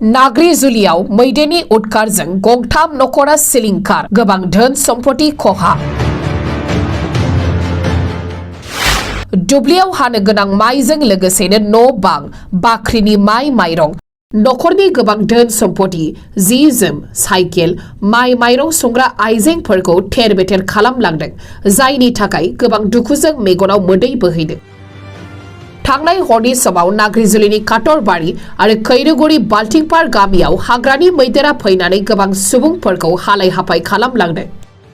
नाग्रिजुलियाव मैदेरनि उदखारजों गंथाम नखरा सिलिंखार गोबां धोन सम्पति खहा दुब्लियाव हानो गोनां माइजों लोगोसेनो न' बां बाख्रिनि माइ माइरं नखरनि गोबां धोन सम्पति जि जोम साइकेल माइ माइरं संग्रा आइजेंफोरखौ थेर बेथेर खालामलांदों जायनि थाखाय गोबां दुखुजों मेगनाव मोदै बोहैदों थांनाय हरनि समाव नाग्रिजुलिनि काटरबारि आरो खैरोगुरि बाल्टिंपार गामियाव हाग्रानि मैदेरा फैनानै गोबां सुबुंफोरखौ हालाय हाफाय खालामलांदों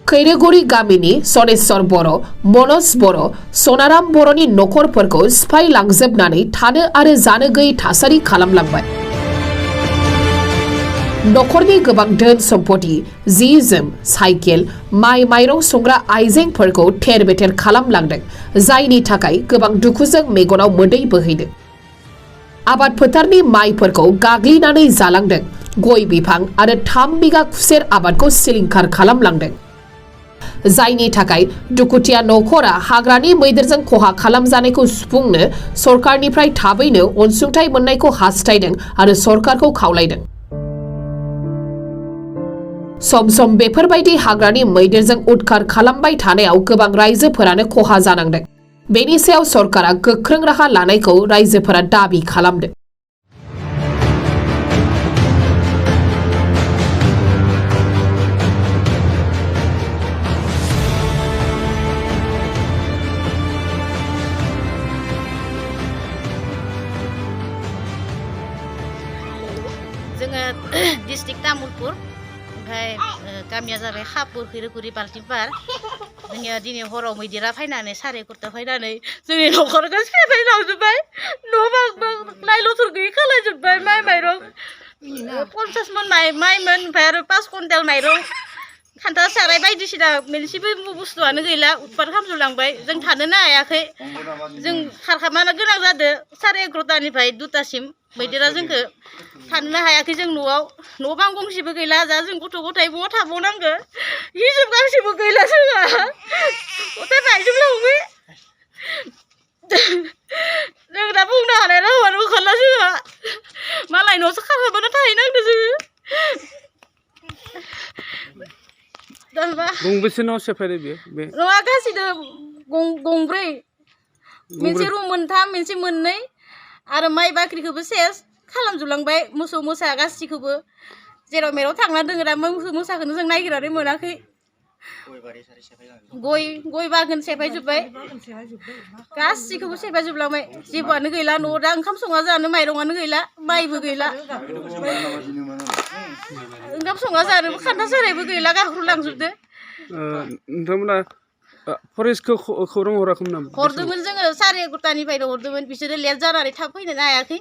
खैरोगुरि गामिनि सनेश्वर बर' मनज बर' सनाराम बर'नि नखरफोरखौ सिफायलांजोबनानै थानो आरो जानो गैयै थासारि खालामलांबाय नखरनि गोबां धोन सम्पति जि जोम साइकेल माइ माइरं संग्रा आइजेंफोरखौ थेर बेथेर खालामलांदों जायनि थाखाय गोबां दुखुजों मेगनाव मोदै बोहैदों आबाद फोथारनि माइफोरखौ गाग्लिनानै जालांदों गय बिफां आरो 3 बिगा खुसेर आबादखौ सिलिंखार खालामलांदों जायनि थाखाय दुखुथिया नखरा हाग्रानि मैदेरजों खहा खालामजानायखौ सुफुंनो सरकारनिफ्राय थाबैनो अनसुंथाइ मोननायखौ हास्थायदों आरो सरकारखौ खावलायदों सम सम बेफोरबायदि हाग्रानि मैदेरजों उदखार खालामबाय थानायाव गोबां रायजोफोरानो खहा जानांदों बेनि सायाव सरकारा गोख्रों राहा लानायखौ रायजोफोरा दाबि खालामदों जोङो डिस्ट्रिक्ट तामुलपुर गामिया जाबाय खापुर खैरोगुरि बाल्टिंपार जोंनिया दिनै हराव मैदेरा फैनानै 11:30 फैनानै जोंनि नखरखौ सिफायलांजोब्बाय न' बां लाइ लथर गैयै खालामजोब्बाय माइ माइरं 50 मन माइमोन ओमफ्राय आरो 5 कुइन्टेल माइरं खान्था साराय बायदिसिना मोनसेबो बुस्थुआनो गैला उतपात खालामजोबलांबाय जों थानोनो हायाखै जों खारखामानो गोनां जादों 11:30निफ्राय 2टासिम मैदेरा जोंखौ थानोनो हायाखै जों न'आव न' बां गंसेबो गैला जा जों गथ' गथाय बहा थाबावनांगो हिजोब गांसेबो गैला जोंहा गथाय बायजोबलांबाय जों दा बुंनो हानाय रावानो ओंखारला जोंहा मालाय न'सो खारखामानो थाहैनांदों जोङो गंबेसे न' सेफायदो बे न'आ गासिनो गंब्रै मोनसे रुम मोनथाम मोनसे मोननै आरो माइ बाख्रिखौबो सेस खालामजोबलांबाय मोसौ मोसा गासिखौबो जेराव मेराव थांना दोङो दा मोसौ मोसाखौनो जों नागिरनानै मोनाखै गय बागान सेफायजोब्बाय गासिखौबो सेफायजोबलांबाय जेबोआनो गैला न'आव दा ओंखाम संना जानो माइरंआनो गैला माइबो गैला ओंखाम संना जानोबो खान्था सारायबो गैला गाख्रुलांजोबदो नोंथांमोना फरेस्टखौ खौरां हराखैमोन नामा हरदोंमोन जोङो 11:30निफ्रायनो हरदोंमोन बिसोरो लेट जानानै थाब फैनो हायाखै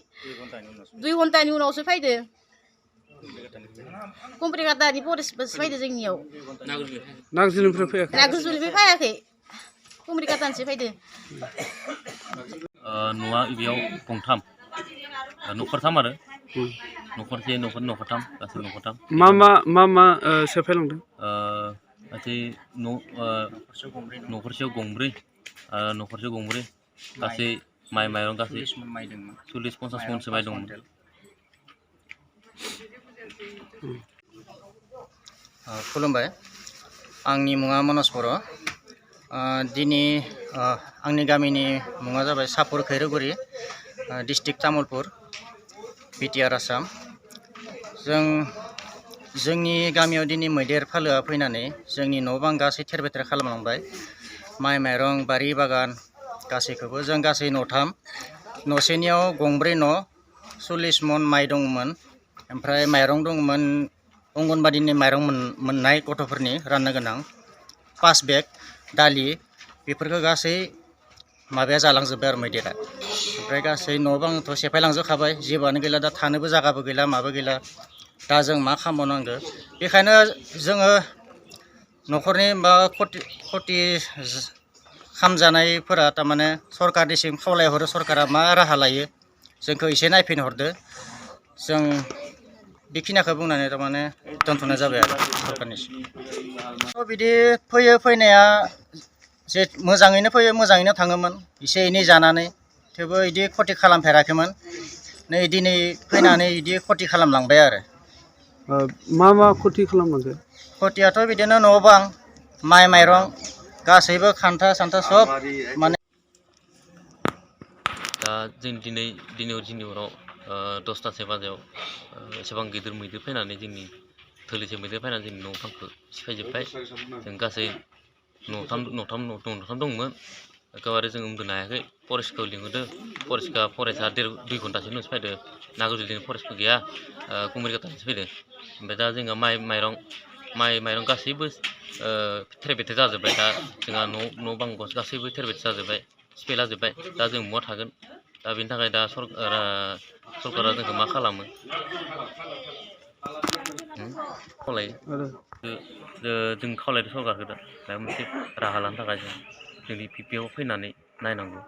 2 घन्टानि उनावसो फैदो कम्प्रिकातानि फरेस्टबोसो फैदो जोंनियाव नाग्रिजुलिनिफ्राय फैयाखै कम्प्रिकातानिसो फैदो न'आ बेयाव गंथाम न'खरथाम आरो न'खरसे न'खरथाम गासै न'खरथाम मा सेफायलांदों गासै न'खरसेयाव गंब्रै गासै माइ माइरं गासै 40-50 मनसो माइ दंमोन खुलुमबाय आंनि मुङा मनज बर' दिनै आंनि गामिनि मुङा जाबाय सापुर खैरोगुरि डिस्ट्रिक्ट तामुलपुर बिटिआर आसाम जोंनि गामियाव दिनै मैदेर फालोआ फैनानै जोंनि न' बां गासै थेर बेथेर खालामलांबाय माइ माइरं बारि बागान गासैखौबो जों गासै न'थाम न'सेनियाव गंब्रै न' 40 मन माइ दंमोन ओमफ्राय माइरं दंमोन अंगनबादिनि माइरं मोननाय गथ'फोरनि राननो गोनां 5 बेग दालि बेफोरखौ गासै माबाया जालांजोब्बाय आरो मैदेरा ओमफ्राय गासै न' बांथ' सेफायलांजोबखाबाय जेबोआनो गैला दा थानोबो जागाबो गैला माबो गैला दा जों मा खालामबावनांगौ बेखायनो जोङो न'खरनि बा खति खामजानायफोरा थारमाने सरकारनिसिम खावलायहरो सरकारा मा राहा लायो जोंखौ एसे नायफिनहरदो जों बेखिनिखौ बुंनानै थारमाने दोनथ'नाय जाबाय आरो सरकारनिसिम बिदि फैयो फैनाया जे मोजाङैनो फैयो मोजाङैनो थाङोमोन एसे एनै जानानै थेवबो बिदि खति खालामफेराखैमोन नै दिनै फैनानै बिदि खथि खालामलांबाय आरो मा खथि खालामलांखो खथियाथ' बिदिनो न' बां माइ माइरं गासैबो खान्था सान्था सब माने दा जों दिनै हराव 10तासो बाजायाव एसेबां गिदिर मैदेर फैनानै जोंनि थोलिसे मैदेर फैनानै जोंनि न' बांखौ सिफायजोब्बाय जों गासै न'थाम दंमोन एखेबारे जों उन्दुनो हायाखै फरेस्टखौ लिंहरदो फरेस्टआ 2 घन्टासो उनावसो फैदो नागारजुलिनि फरेस्टबो गैया कुमारिघाटानिसो फैदो ओमफ्राय दा जोंहा माइरं गासैबो थेर बेथेर जाजोब्बाय दा जोंहा न' बां गासैबो थेर बेथेर जाजोब्बाय सिफायला जोब्बाय दा जों बहा थागोन दा बेनि थाखाय दा सरकारा जोंखौ मा खालामो खावलायो जों खावलायदो सरकारखौ दा मोनसे राहा लानो थाखाय जों जोंनि पिपिआव फैनानै नायनांगौ